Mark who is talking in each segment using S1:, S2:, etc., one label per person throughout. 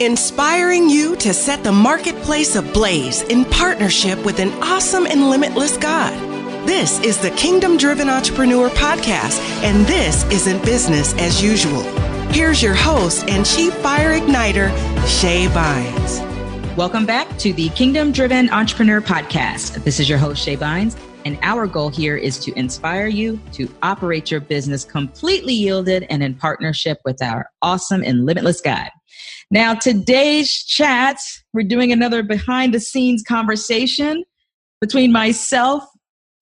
S1: inspiring you to set the marketplace ablaze in partnership with an awesome and limitless God. This is the Kingdom Driven Entrepreneur Podcast, and this isn't business as usual. Here's your host and Chief Fire Igniter, Shae Bynes.
S2: Welcome back to the Kingdom Driven Entrepreneur Podcast. This is your host, Shae Bynes, and our goal here is to inspire you to operate your business completely yielded and in partnership with our awesome and limitless God. Now, today's chat, we're doing another behind-the-scenes conversation between myself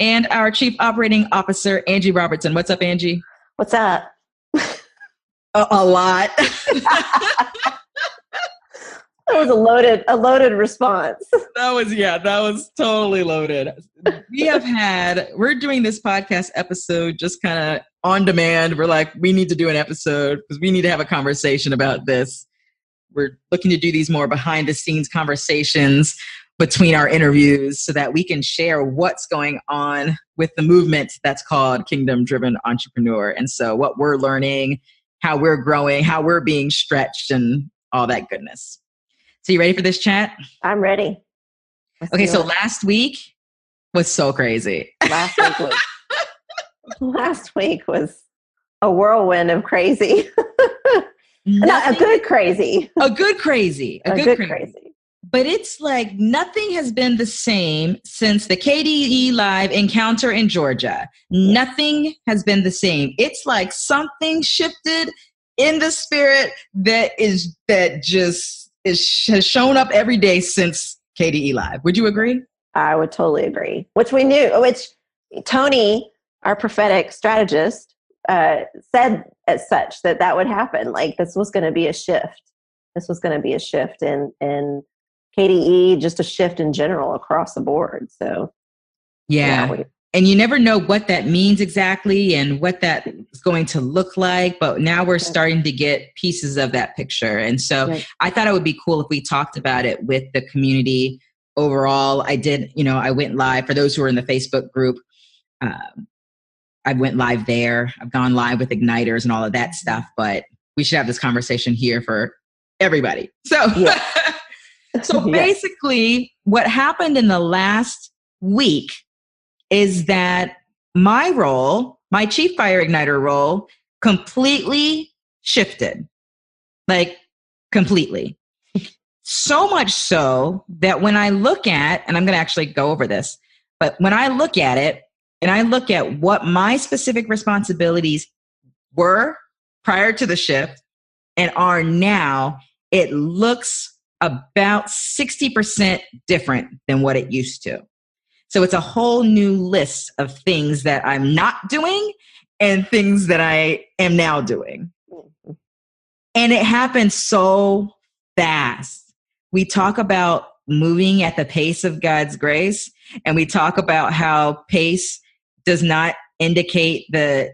S2: and our Chief Operating Officer, Angee Robertson. What's up, Angee?
S3: What's up?
S2: A lot.
S3: That was a loaded response.
S2: That was totally loaded. We're doing this podcast episode just kind of on demand. We're like, we need to do an episode because we need to have a conversation about this. We're looking to do these more behind the scenes conversations between our interviews so that we can share what's going on with the movement that's called Kingdom Driven Entrepreneur. And so what we're learning, how we're growing, how we're being stretched, and all that goodness. So you ready for this chat?
S3: I'm ready.
S2: Okay, so last week was so crazy.
S3: Last week was a whirlwind of crazy. Not a good crazy.
S2: A good crazy.
S3: A good crazy.
S2: But it's like nothing has been the same since the KDE Live encounter in Georgia. Nothing has been the same. It's like something shifted in the spirit that has shown up every day since KDE Live. Would you agree?
S3: I would totally agree. Which Tony, our prophetic strategist, said as such that would happen. Like this was going to be a shift. This was going to be a shift in KDE, just a shift in general across the board. So and you never know what that means exactly and what that is going to look like. But now we're starting to get pieces of that picture. And so I thought it would be cool if we talked about it with the community overall. I went live for those who are in the Facebook group. I went live there. I've gone live with Igniters and all of that stuff, but we should have this conversation here for everybody. So, basically what happened in the last week is that my role, my Chief Fire Igniter role, completely shifted. Like completely. So much so that when I look at, and I'm going to actually go over this, but when I look at it and I look at what my specific responsibilities were prior to the shift and are now, it looks about 60% different than what it used to. So it's a whole new list of things that I'm not doing and things that I am now doing. And it happened so fast. We talk about moving at the pace of God's grace, and we talk about how pace does not indicate the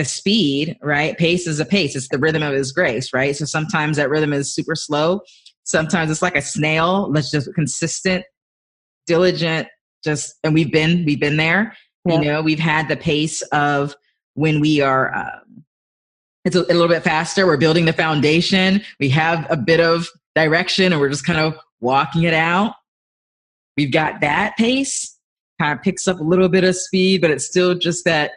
S3: speed, right? Pace is a pace. It's the rhythm of His grace, right? So sometimes that rhythm is super slow. Sometimes it's like a snail. Let's just consistent, diligent, and we've been there. Yep. We've had the pace of when we are, it's a little bit faster. We're building the foundation. We have a bit of direction and we're just kind of walking it out. We've got that pace. Kind of picks up a little bit of speed, but it's still just that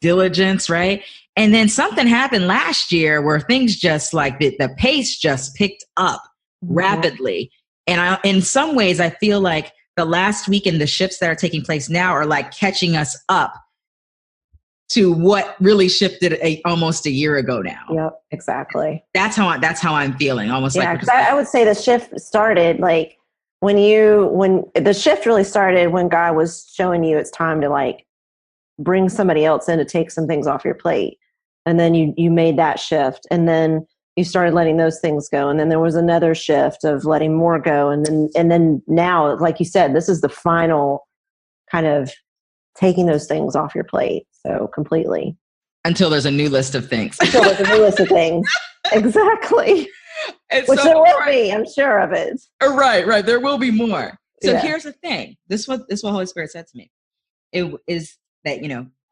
S3: diligence, right? And then something happened last year where things just like the pace just picked up rapidly. And in some ways, I feel like the last week and the shifts that are taking place now are like catching us up to what really shifted almost a year ago now. Yep, exactly.
S2: That's how I'm feeling. Almost like
S3: because I would say the shift started like when the shift really started when God was showing you it's time to like bring somebody else in to take some things off your plate. And then you made that shift, and then you started letting those things go. And then there was another shift of letting more go. And then now, like you said, this is the final kind of taking those things off your plate. So completely.
S2: Until there's a new list of things.
S3: Exactly. Which there will be, I'm sure of it.
S2: Right. There will be more. So here's the thing. This is what Holy Spirit said to me. It is that,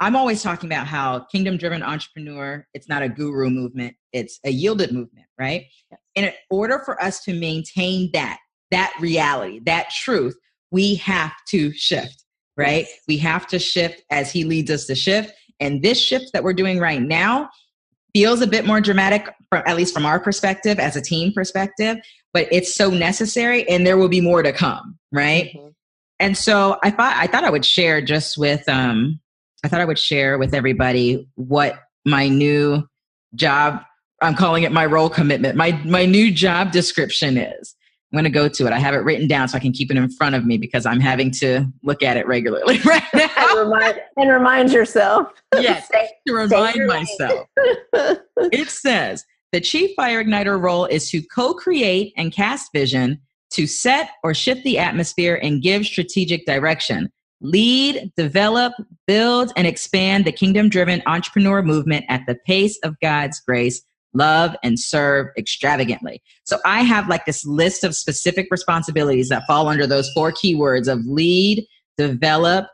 S2: I'm always talking about how kingdom-driven entrepreneur, it's not a guru movement. It's a yielded movement, right? Yes.
S3: And in order for us to maintain that reality, that truth, we have to shift, right?
S4: Yes.
S3: We have to shift as he leads us to shift. And this shift that we're doing right now feels a bit more dramatic, at least from our perspective, as a team perspective, but it's so necessary, and there will be more to come, right?
S4: Mm-hmm.
S3: And so I thought I would share just with everybody what my new job, I'm calling it my role commitment, my new job description is. I'm going to go to it. I have it written down so I can keep it in front of me because I'm having to look at it regularly right now.
S4: and remind yourself.
S3: Yes, to remind myself. It says, the Chief Fire Igniter role is to co-create and cast vision, to set or shift the atmosphere and give strategic direction, lead, develop, build, and expand the kingdom-driven entrepreneur movement at the pace of God's grace, love, and serve extravagantly. So I have like this list of specific responsibilities that fall under those 4 keywords of lead, develop,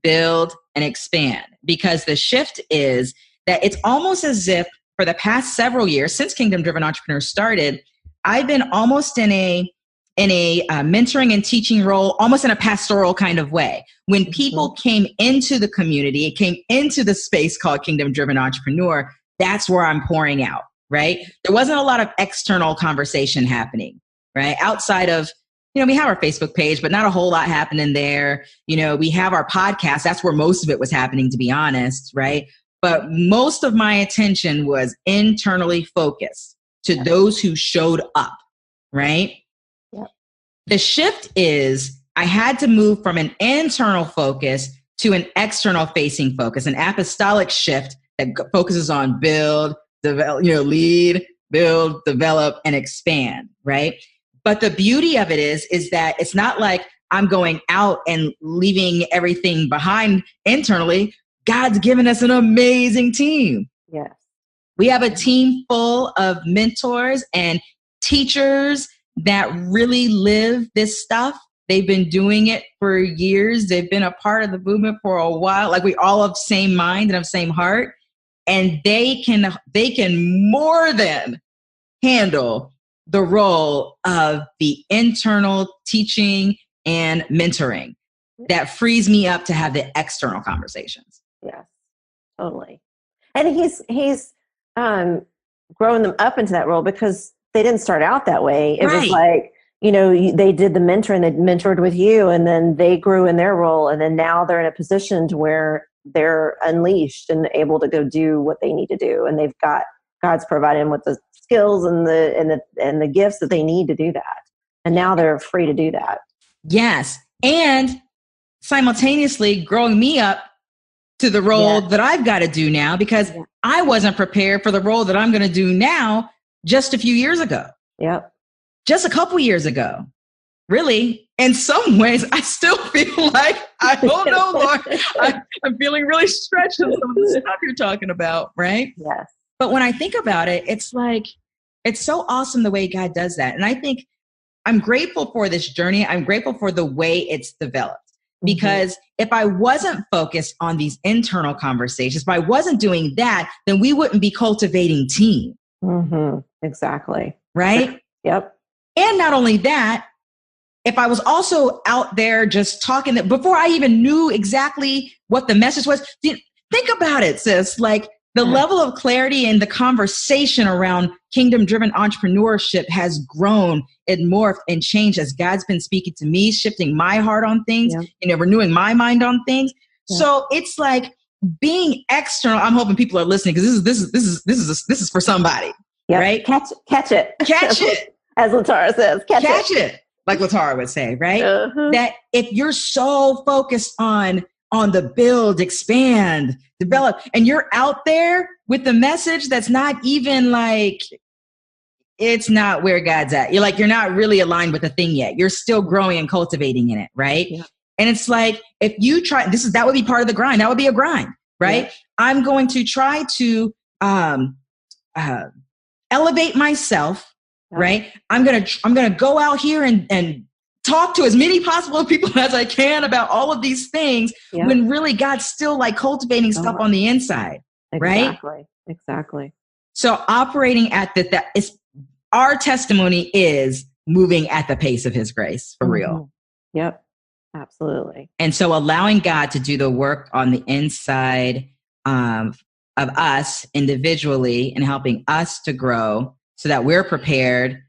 S3: build, and expand. Because the shift is that it's almost as if for the past several years, since Kingdom Driven Entrepreneurs started, I've been almost in a mentoring and teaching role, almost in a pastoral kind of way. When people came into the community, it came into the space called Kingdom Driven Entrepreneur, that's where I'm pouring out, right? There wasn't a lot of external conversation happening, right? Outside of, we have our Facebook page, but not a whole lot happening there. We have our podcast. That's where most of it was happening, to be honest, right? But most of my attention was internally focused to those who showed up, right?
S4: Yep.
S3: The shift is I had to move from an internal focus to an external facing focus, an apostolic shift that focuses on build, develop, lead, build, develop, and expand, right? But the beauty of it is that it's not like I'm going out and leaving everything behind internally. God's given us an amazing team.
S4: Yes.
S3: We have a team full of mentors and teachers that really live this stuff. They've been doing it for years. They've been a part of the movement for a while. Like we all have same mind and have same heart. And they can more than handle the role of the internal teaching and mentoring that frees me up to have the external conversations.
S4: Yes, totally. And he's growing them up into that role because they didn't start out that way. It was like, they did the mentoring, they mentored with you, and then they grew in their role. And then now they're in a position to where they're unleashed and able to go do what they need to do. And God's provided them with the skills and the gifts that they need to do that. And now they're free to do that.
S3: Yes. And simultaneously growing me up to the role that I've got to do now, because I wasn't prepared for the role that I'm going to do now just a few years ago.
S4: Yep.
S3: Just a couple years ago. Really, in some ways, I still feel like, I don't know, Lord, I'm feeling really stretched in some of the stuff you're talking about, right?
S4: Yes.
S3: But when I think about it, it's like, it's so awesome the way God does that. And I think I'm grateful for this journey. I'm grateful for the way it's developed. Because if I wasn't focused on these internal conversations, if I wasn't doing that, then we wouldn't be cultivating team.
S4: Exactly.
S3: Right?
S4: Yep.
S3: And not only that, if I was also out there just talking that before I even knew exactly what the message was, think about it, sis. Like the level of clarity and the conversation around kingdom-driven entrepreneurship has grown and morphed and changed as God's been speaking to me, shifting my heart on things, renewing my mind on things. So it's like being external. I'm hoping people are listening because this is for somebody, right?
S4: Catch it, as Latara says. Catch it,
S3: like Latara would say, right? That if you're so focused on the build, expand, develop, and you're out there with the message that's not even like, it's not where God's at. You're not really aligned with the thing yet. You're still growing and cultivating in it, right? Yeah. And it's like, if you try, that would be part of the grind. That would be a grind, right? Yeah. I'm going to try to elevate myself, right? I'm gonna go out here and talk to as many possible people as I can about all of these things when really God's still like cultivating stuff on the inside, right?
S4: Exactly.
S3: So operating at that is our testimony is moving at the pace of his grace, for real.
S4: Yep, absolutely.
S3: And so allowing God to do the work on the inside of us individually and helping us to grow so that we're prepared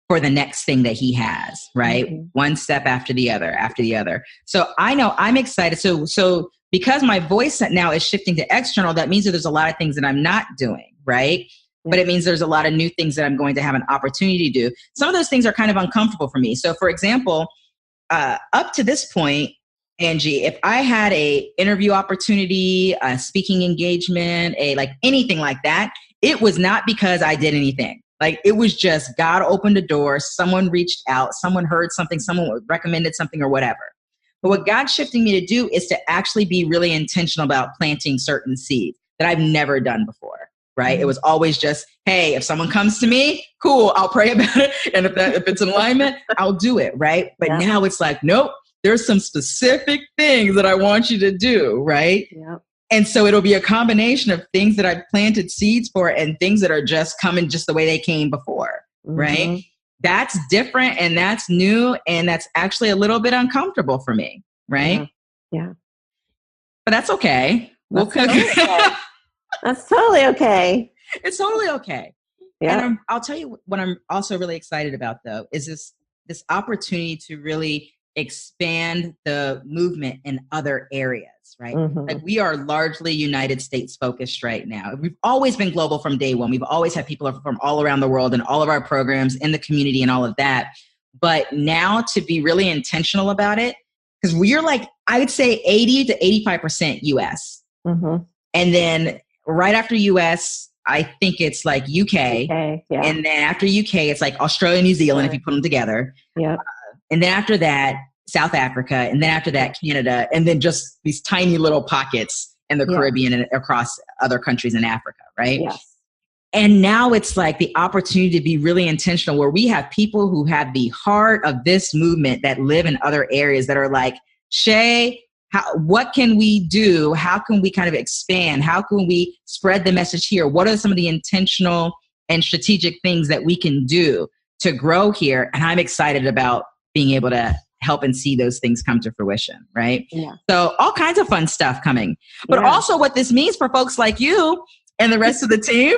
S3: for the next thing that he has, right? One step after the other. So I know I'm excited. So because my voice now is shifting to external, that means that there's a lot of things that I'm not doing, right? But it means there's a lot of new things that I'm going to have an opportunity to do. Some of those things are kind of uncomfortable for me. So for example, up to this point, Angee, if I had a interview opportunity, a speaking engagement, anything like that, it was not because I did anything. Like, it was just God opened a door, someone reached out, someone heard something, someone recommended something or whatever. But what God's shifting me to do is to actually be really intentional about planting certain seeds that I've never done before, right? It was always just, hey, if someone comes to me, cool, I'll pray about it. And if it's in alignment, I'll do it, right? But now it's like, nope, there's some specific things that I want you to do, right?
S4: Yep.
S3: And so it'll be a combination of things that I've planted seeds for and things that are just coming just the way they came before, right? That's different and that's new and that's actually a little bit uncomfortable for me, right?
S4: Yeah.
S3: But that's okay.
S4: That's totally okay.
S3: It's totally okay.
S4: Yeah.
S3: And I'll tell you what I'm also really excited about, though, is this opportunity to really expand the movement in other areas, right? Like, we are largely United States focused right now. We've always been global from day one. We've always had people from all around the world and all of our programs in the community and all of that. But now to be really intentional about it, because we're like, I would say 80 to 85% US. And then right after US, I think it's like UK. And then after UK, it's like Australia, New Zealand, if you put them together. And then after that, South Africa. And then after that, Canada. And then just these tiny little pockets in the Caribbean and across other countries in Africa, right?
S4: Yes.
S3: And now it's like the opportunity to be really intentional where we have people who have the heart of this movement that live in other areas that are like, Shae, what can we do? How can we kind of expand? How can we spread the message here? What are some of the intentional and strategic things that we can do to grow here? And I'm excited about being able to help and see those things come to fruition, right? So all kinds of fun stuff coming. But also what this means for folks like you and the rest of the team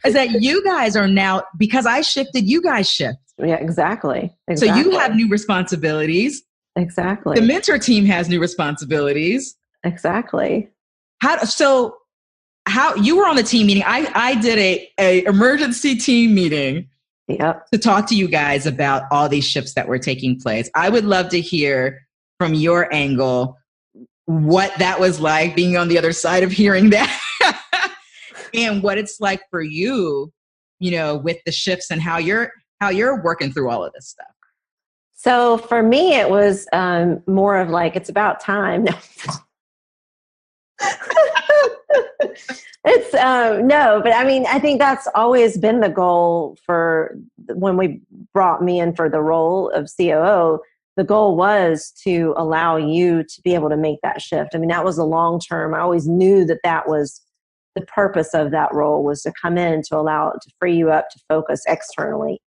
S3: is that you guys are now, because I shifted, you guys shift.
S4: Yeah, exactly.
S3: So you have new responsibilities.
S4: Exactly.
S3: The mentor team has new responsibilities.
S4: Exactly.
S3: How you were on the team meeting. I did a emergency team meeting to talk to you guys about all these shifts that were taking place. I would love to hear from your angle what that was like, being on the other side of hearing that and what it's like for you, with the shifts and how you're working through all of this stuff.
S4: So for me, it was more of like, it's about time. It's no, but I mean, I think that's always been the goal for when we brought me in for the role of COO. The goal was to allow you to be able to make that shift. I mean, that was a long term. I always knew that was the purpose of that role, was to come in to allow it to free you up to focus externally.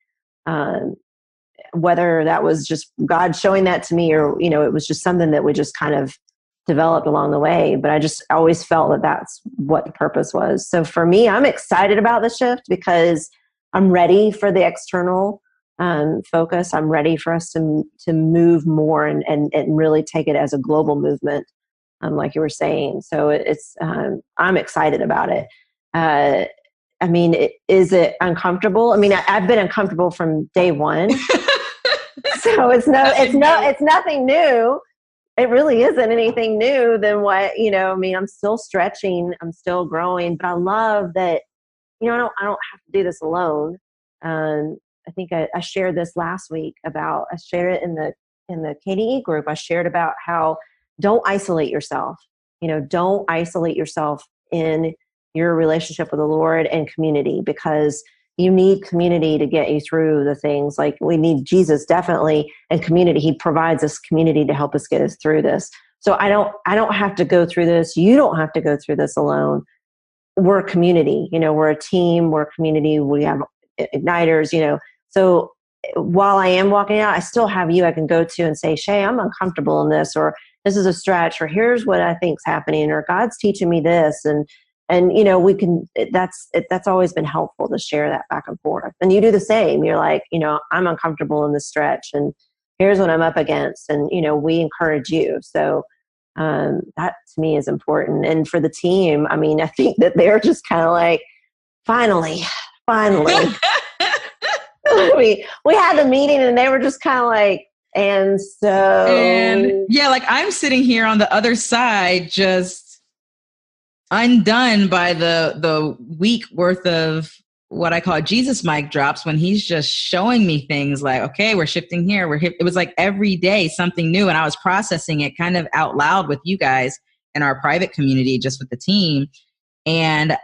S4: Whether that was just God showing that to me or, it was just something that we just kind of developed along the way. But I just always felt that that's what the purpose was. So for me, I'm excited about the shift because I'm ready for the external focus. I'm ready for us to move more and really take it as a global movement, like you were saying. So it's I'm excited about it. I mean, is it uncomfortable? I mean, I've been uncomfortable from day one. So it's nothing new. It really isn't anything new than what, I mean, I'm still stretching, I'm still growing, but I love that, I don't have to do this alone. I think I shared this last week I shared it in the KDE group. I shared about how don't isolate yourself, don't isolate yourself in your relationship with the Lord and community, because you need community to get you through the things. Like, we need Jesus definitely, and community. He provides us community to help us get us through this. So I don't have to go through this. You don't have to go through this alone. We're a community, we're a team, we're a community. We have igniters, so while I am walking out, I still have you I can go to and say, Shae, I'm uncomfortable in this, or this is a stretch, or here's what I think's happening, or God's teaching me this. And we can, that's always been helpful to share that back and forth. And you do the same. You're like, I'm uncomfortable in this stretch and here's what I'm up against. And, we encourage you. So that to me is important. And for the team, I mean, I think that they're just kind of like, finally. we had the meeting and they were just kind of like, and
S3: yeah, like I'm sitting here on the other side, just undone by the week worth of what I call Jesus mic drops, when he's just showing me things like, okay, we're shifting here. It was like every day something new. And I was processing it kind of out loud with you guys in our private community, just with the team. And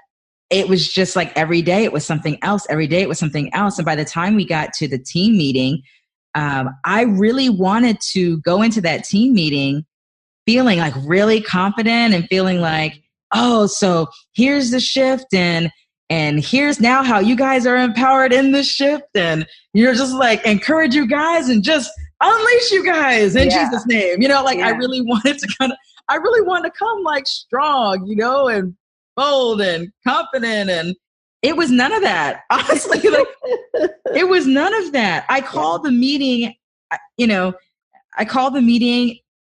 S3: it was just like every day it was something else. Every day it was something else. And by the time we got to the team meeting, I really wanted to go into that team meeting feeling like really confident and feeling like, oh, so here's the shift and here's now how you guys are empowered in this shift. And you're just like, encourage you guys and just unleash you guys in Jesus' name. I really wanted to come like strong, and bold and confident. And it was none of that. Honestly, it was none of that. I called the meeting,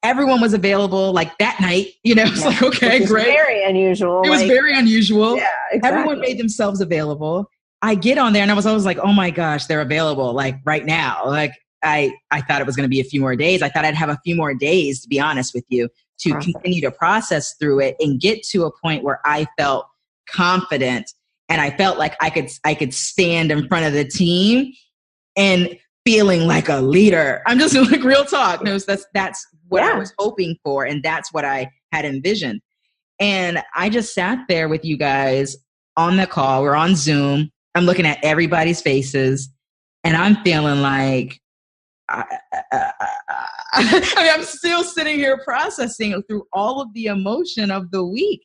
S3: everyone was available like that night, it's like, okay, great.
S4: Very unusual.
S3: It was very unusual.
S4: Yeah, exactly.
S3: Everyone made themselves available. I get on there and I was always like, oh my gosh, they're available like right now. Like I thought it was going to be a few more days. I thought I'd have a few more days, to be honest with you, to continue to process through it and get to a point where I felt confident and I felt like I could stand in front of the team and feeling like a leader. I'm just like, real talk. No, that's what I was hoping for. And that's what I had envisioned. And I just sat there with you guys on the call. We're on Zoom. I'm looking at everybody's faces and I'm feeling like, I'm still sitting here processing through all of the emotion of the week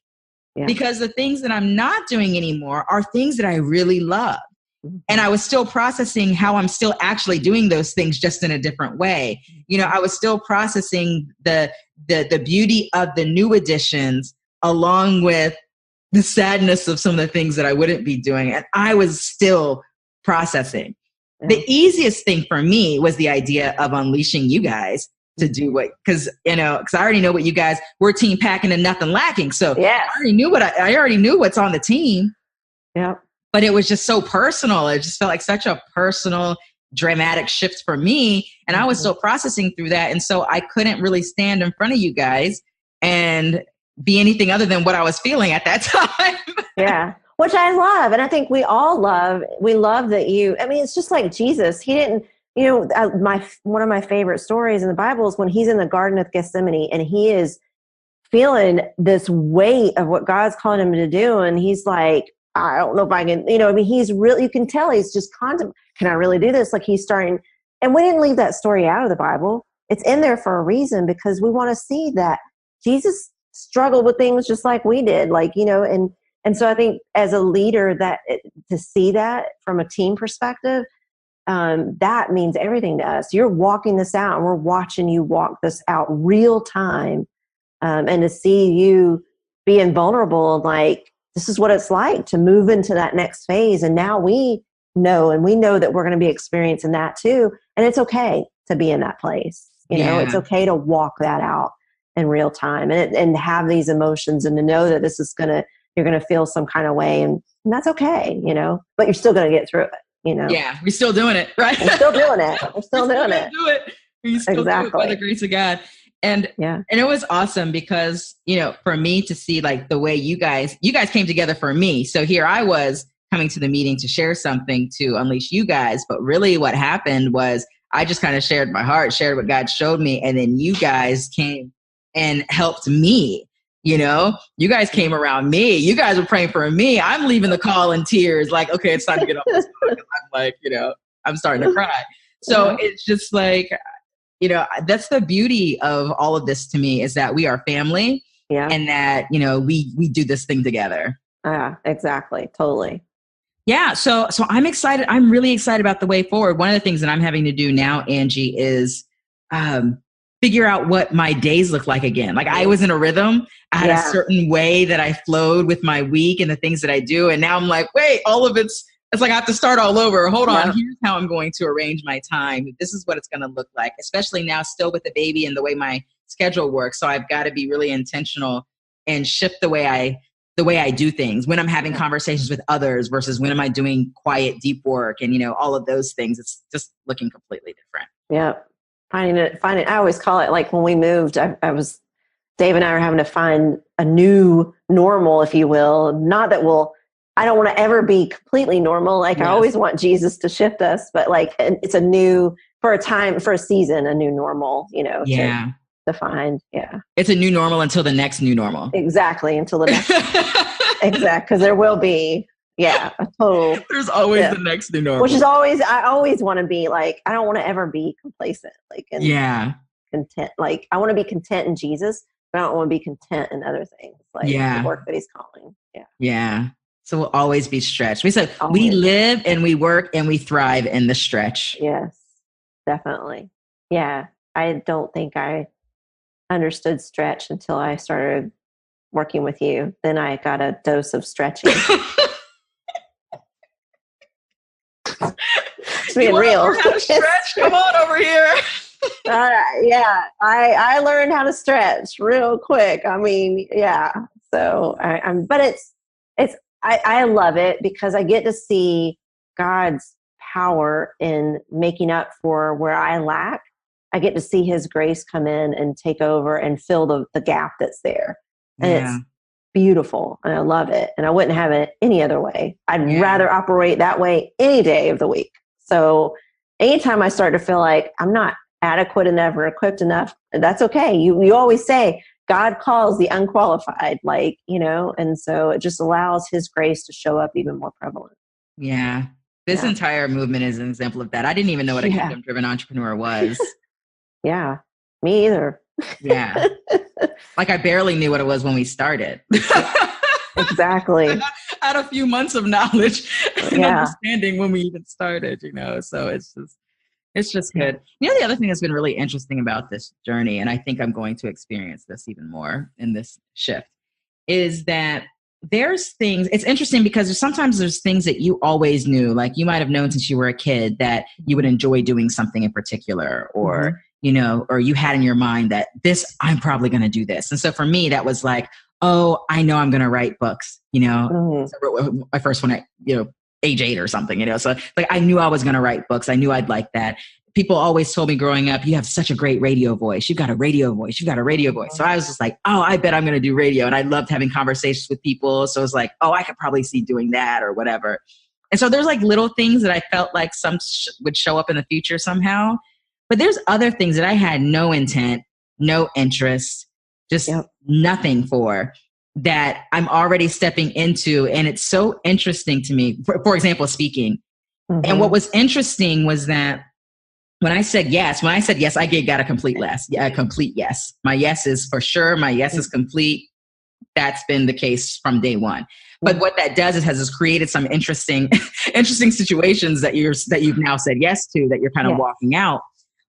S3: because the things that I'm not doing anymore are things that I really love. And I was still processing how I'm still actually doing those things just in a different way. I was still processing the beauty of the new additions along with the sadness of some of the things that I wouldn't be doing. And I was still processing. The easiest thing for me was the idea of unleashing you guys to do because I already know what you guys, we're team packing and nothing lacking. So I already knew what's on the team.
S4: Yeah.
S3: But it was just so personal. It just felt like such a personal, dramatic shift for me. And I was still processing through that. And so I couldn't really stand in front of you guys and be anything other than what I was feeling at that time.
S4: Yeah. Which I love. And I think we all love. We love that it's just like Jesus. He didn't, one of my favorite stories in the Bible is when he's in the Garden of Gethsemane and he is feeling this weight of what God's calling him to do. And he's like, I don't know if I can, he's really, you can tell he's just contemplating, can I really do this? Like he's starting, and we didn't leave that story out of the Bible. It's in there for a reason because we want to see that Jesus struggled with things just like we did. And so I think as a leader to see that from a team perspective, that means everything to us. You're walking this out and we're watching you walk this out real time. And to see you being vulnerable, like, this is what it's like to move into that next phase. And now we know that we're going to be experiencing that too. And it's okay to be in that place. It's okay to walk that out in real time and have these emotions and to know that you're going to feel some kind of way. And that's okay, but you're still going to get through it,
S3: Yeah, we're still doing it, right?
S4: We're still doing it. We're still doing it.
S3: We still do it by the grace of God. And it was awesome because, for me to see like the way you guys came together for me. So here I was coming to the meeting to share something to unleash you guys. But really what happened was I just kind of shared my heart, shared what God showed me. And then you guys came and helped me. You guys came around me. You guys were praying for me. I'm leaving the call in tears. Like, okay, it's time to get off this book. I'm like, I'm starting to cry. So it's just like, that's the beauty of all of this to me is that we are family and that, we do this thing together.
S4: Yeah, exactly. Totally.
S3: Yeah. So I'm excited. I'm really excited about the way forward. One of the things that I'm having to do now, Angee, is figure out what my days look like again. Like I was in a rhythm. I had a certain way that I flowed with my week and the things that I do. And now I'm like, wait, all of it's like I have to start all over. Hold on. Here's how I'm going to arrange my time. This is what it's going to look like, especially now still with the baby and the way my schedule works. So I've got to be really intentional and shift the way I do things, when I'm having conversations with others versus when am I doing quiet, deep work, and, all of those things. It's just looking completely different.
S4: Yeah. Finding it. I always call it, like when we moved, Dave and I are having to find a new normal, if you will. Not that I don't want to ever be completely normal. Like I always want Jesus to shift us, but like it's a new, for a season, a new normal, to find. Yeah.
S3: It's a new normal until the next new normal.
S4: Exactly. Until the next. Exactly. Because there will be, a total.
S3: There's always the next new normal.
S4: Which is I always want to be like, I don't want to ever be complacent. Like, content. Like I want to be content in Jesus, but I don't want to be content in other things. Like the work that he's calling. Yeah.
S3: Yeah. So we'll always be stretched. We said we live and we work and we thrive in the stretch.
S4: Yes, definitely. Yeah. I don't think I understood stretch until I started working with you. Then I got a dose of stretching. It's being real.
S3: Learn how to stretch? Come on over here.
S4: I learned how to stretch real quick. I mean, So I love it because I get to see God's power in making up for where I lack. I get to see his grace come in and take over and fill the gap that's there. And it's beautiful. And I love it. And I wouldn't have it any other way. I'd rather operate that way any day of the week. So anytime I start to feel like I'm not adequate enough or equipped enough, that's okay. You always say, God calls the unqualified, and so it just allows his grace to show up even more prevalent.
S3: Yeah. This entire movement is an example of that. I didn't even know what a kingdom-driven entrepreneur was.
S4: Yeah, me either.
S3: Yeah. Like I barely knew what it was when we started.
S4: Exactly.
S3: I had a few months of knowledge and understanding when we even started, so it's just good. The other thing that's been really interesting about this journey, and I think I'm going to experience this even more in this shift, is that there's things, it's interesting because sometimes there's things that you always knew, like you might have known since you were a kid that you would enjoy doing something in particular, or, or you had in your mind that I'm probably going to do this. And so for me, that was like, oh, I know I'm going to write books, So I wrote my first one at, age 8 or something, so like I knew I was going to write books. I knew I'd like that. People always told me growing up, you have such a great radio voice. You've got a radio voice. You've got a radio voice. So I was just like, oh, I bet I'm going to do radio. And I loved having conversations with people. So it was like, oh, I could probably see doing that or whatever. And so there's like little things that I felt like some would show up in the future somehow. But there's other things that I had no intent, no interest, just nothing for, that I'm already stepping into. And it's so interesting to me, for example, speaking. And what was interesting was that when I said yes, I got a complete yes. Yeah, a complete yes. My yes is for sure. My yes is complete. That's been the case from day one. But what that does is has created some interesting situations that you've now said yes to, that you're kind of walking out.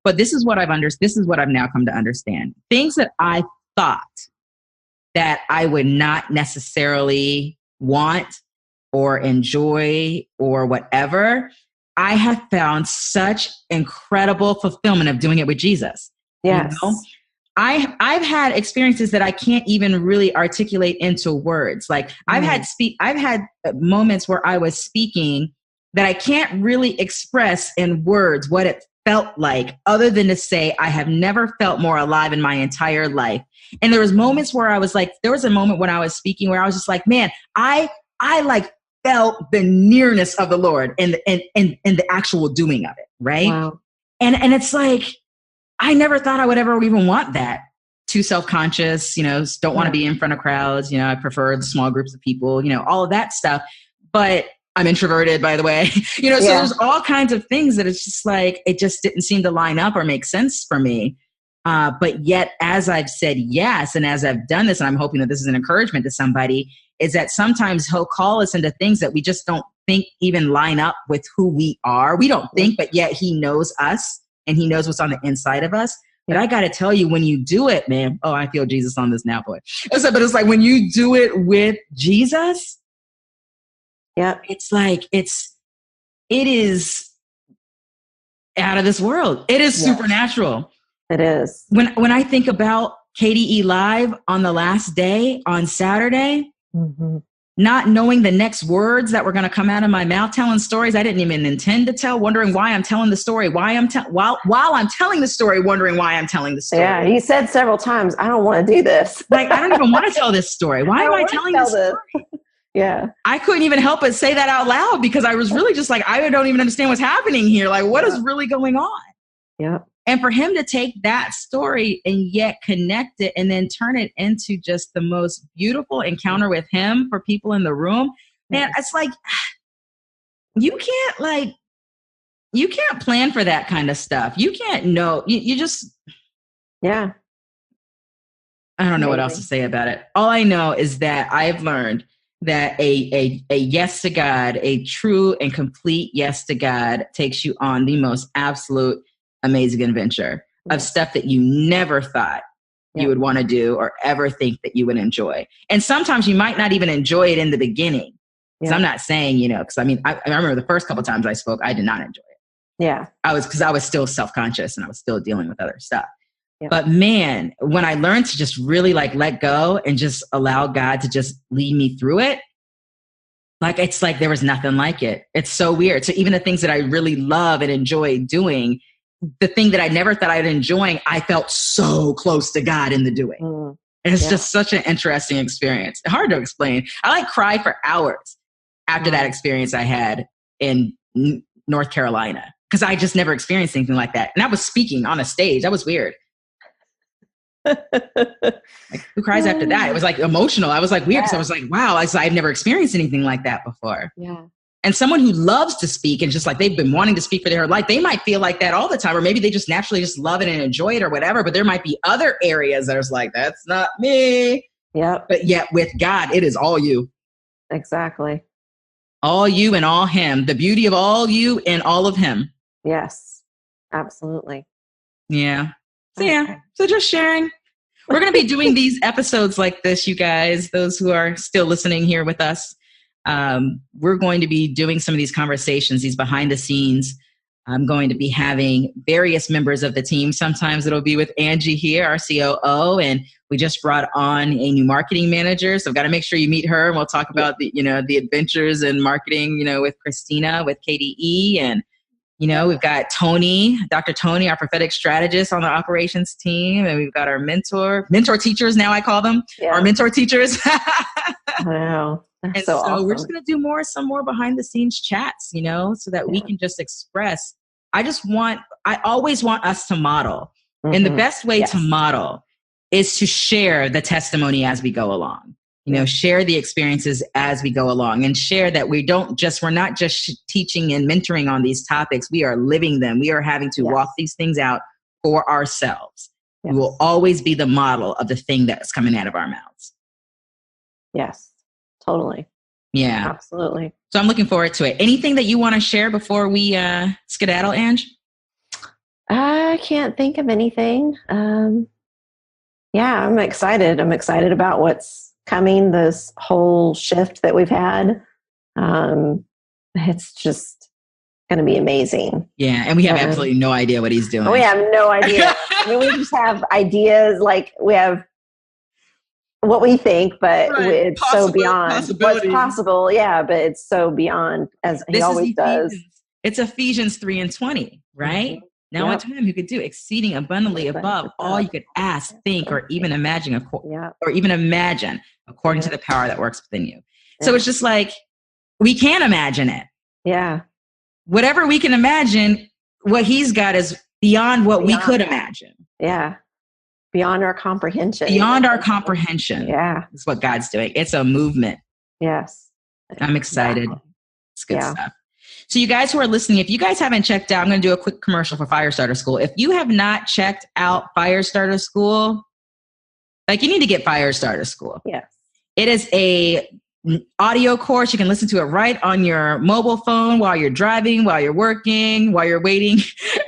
S3: But this is what this is what I've now come to understand. Things that I thought that I would not necessarily want or enjoy or whatever, I have found such incredible fulfillment of doing it with Jesus.
S4: Yes.
S3: I've had experiences that I can't even really articulate into words. Like I've had moments where I was speaking that I can't really express in words what it felt like, other than to say, I have never felt more alive in my entire life. And there was moments where I was like, there was a moment when I was speaking where I was just like, man, I like felt the nearness of the Lord and the actual doing of it. Right.
S4: Wow.
S3: And it's like, I never thought I would ever even want that. Too self-conscious, don't want to be in front of crowds. I prefer the small groups of people, all of that stuff. But I'm introverted, by the way. So there's all kinds of things that it's just like, it just didn't seem to line up or make sense for me. But yet, as I've said yes, and as I've done this, and I'm hoping that this is an encouragement to somebody, is that sometimes he'll call us into things that we just don't think even line up with who we are. We don't think, but yet he knows us and he knows what's on the inside of us. But I got to tell you, when you do it, man, oh, I feel Jesus on this now, boy. But it's like when you do it with Jesus, it's like, it is out of this world. It is supernatural.
S4: It is.
S3: When I think about KDE Live on the last day, on Saturday, not knowing the next words that were going to come out of my mouth, telling stories I didn't even intend to tell, wondering why I'm telling the story, while I'm telling the story, wondering why I'm telling the story.
S4: Yeah, you said several times, I don't want to do this.
S3: Like, I don't even want to tell this story. Why am I telling this story?
S4: Yeah.
S3: I couldn't even help but say that out loud because I was really just like, I don't even understand what's happening here. Like, what is really going on?
S4: Yeah.
S3: And for him to take that story and yet connect it and then turn it into just the most beautiful encounter with him for people in the room, man, it's like, you can't plan for that kind of stuff. You can't know. You just,
S4: I
S3: don't know what else to say about it. All I know is that I've learned that a yes to God, a true and complete yes to God, takes you on the most absolute amazing adventure of stuff that you never thought you would want to do or ever think that you would enjoy. And sometimes you might not even enjoy it in the beginning. Because I'm not saying, because I remember the first couple of times I spoke, I did not enjoy it.
S4: Yeah.
S3: Because I was still self-conscious and I was still dealing with other stuff. Yeah. But man, when I learned to just really let go and just allow God to just lead me through it, it's like there was nothing like it. It's so weird. So even the things that I really love and enjoy doing, the thing that I never thought I'd enjoy, I felt so close to God in the doing. And it's just such an interesting experience. Hard to explain. I cry for hours after that experience I had in North Carolina because I just never experienced anything like that. And I was speaking on a stage. That was weird. Who cries after that? It was emotional. I was weird because I was wow, I've never experienced anything like that before.
S4: Yeah.
S3: And someone who loves to speak and just they've been wanting to speak for their whole life, they might feel like that all the time, or maybe they just naturally just love it and enjoy it or whatever. But there might be other areas that are that's not me.
S4: Yeah.
S3: But yet with God, it is all you.
S4: Exactly.
S3: All you and all him. The beauty of all you and all of him.
S4: Yes, absolutely.
S3: Yeah. So just sharing. We're going to be doing these episodes like this, you guys, those who are still listening here with us. We're going to be doing some of these conversations, these behind the scenes. I'm going to be having various members of the team. Sometimes it'll be with Angee here, our COO, and we just brought on a new marketing manager. So I've got to make sure you meet her and we'll talk about the adventures in marketing, with Christina, with KDE. And, we've got Tony, Dr. Tony, our prophetic strategist on the operations team. And we've got our mentor teachers. Now I call them our mentor teachers.
S4: Wow.
S3: And
S4: so awesome.
S3: We're just going to do some more behind the scenes chats, so that we can just express. I always want us to model. And the best way to model is to share the testimony as we go along, share the experiences as we go along and share that we're not just teaching and mentoring on these topics. We are living them. We are having to walk these things out for ourselves. We will always be the model of the thing that's coming out of our mouths.
S4: Yes. Totally.
S3: Yeah.
S4: Absolutely.
S3: So I'm looking forward to it. Anything that you want to share before we skedaddle, Ange?
S4: I can't think of anything. I'm excited. I'm excited about what's coming, this whole shift that we've had. It's just going to be amazing.
S3: Yeah. And we have absolutely no idea what he's doing.
S4: We have no idea. We just have ideas. We have what we think, but it's so beyond what's possible. Yeah, but it's so beyond as he always does.
S3: It's Ephesians 3:20, right? Now unto him who could do exceeding abundantly above all you could ask, think, or even imagine, according to the power that works within you. So it's just we can imagine it.
S4: Yeah.
S3: Whatever we can imagine, what he's got is beyond what we could imagine.
S4: Yeah. Beyond our comprehension.
S3: Beyond our comprehension.
S4: Yeah.
S3: That's what God's doing. It's a movement.
S4: Yes.
S3: I'm excited.
S4: Exactly.
S3: It's good stuff. So you guys who are listening, if you guys haven't checked out, I'm going to do a quick commercial for Firestarter School. If you have not checked out Firestarter School, like you need to get Firestarter School.
S4: Yes.
S3: It is a audio course. You can listen to it right on your mobile phone while you're driving, while you're working, while you're waiting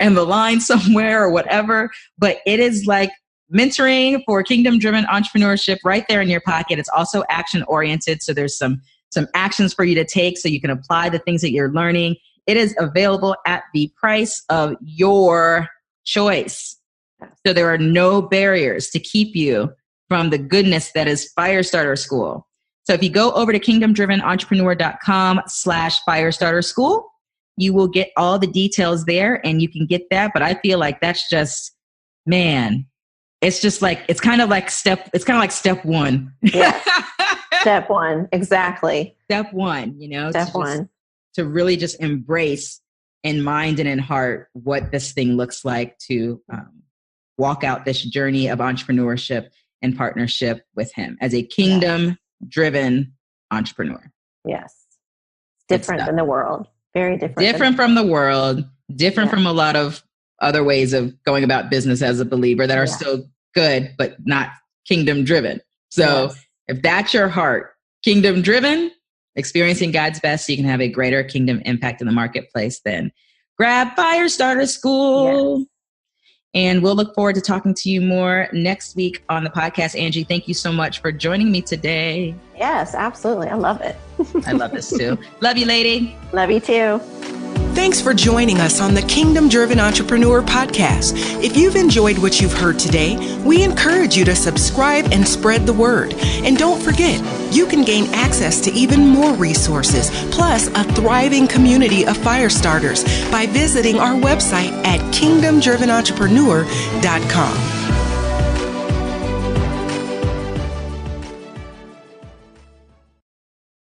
S3: in the line somewhere or whatever. But it is like mentoring for kingdom-driven entrepreneurship right there in your pocket. It's also action-oriented. So there's some actions for you to take so you can apply the things that you're learning. It is available at the price of your choice. So there are no barriers to keep you from the goodness that is Firestarter School. So if you go over to kingdomdrivenentrepreneur.com/Firestarter School, you will get all the details there and you can get that. But I feel like that's just, man, it's just like, it's kind of like step one.
S4: Yeah. Step one. Exactly.
S3: Step one,
S4: Step one.
S3: To really just embrace in mind and in heart what this thing looks like to walk out this journey of entrepreneurship and partnership with him as a kingdom-driven entrepreneur.
S4: Yes. Different than the world. Very different.
S3: Different from the world. Different from a lot of other ways of going about business as a believer that are still good, but not kingdom-driven. So if that's your heart, kingdom-driven, experiencing God's best so you can have a greater kingdom impact in the marketplace, then grab Firestarter School. Yes. And we'll look forward to talking to you more next week on the podcast. Angee, thank you so much for joining me today.
S4: Yes, absolutely. I love it.
S3: I love this too. Love you, lady.
S4: Love you too.
S1: Thanks for joining us on the Kingdom Driven Entrepreneur Podcast. If you've enjoyed what you've heard today, we encourage you to subscribe and spread the word. And don't forget, you can gain access to even more resources, plus a thriving community of fire starters by visiting our website at kingdomdrivenentrepreneur.com.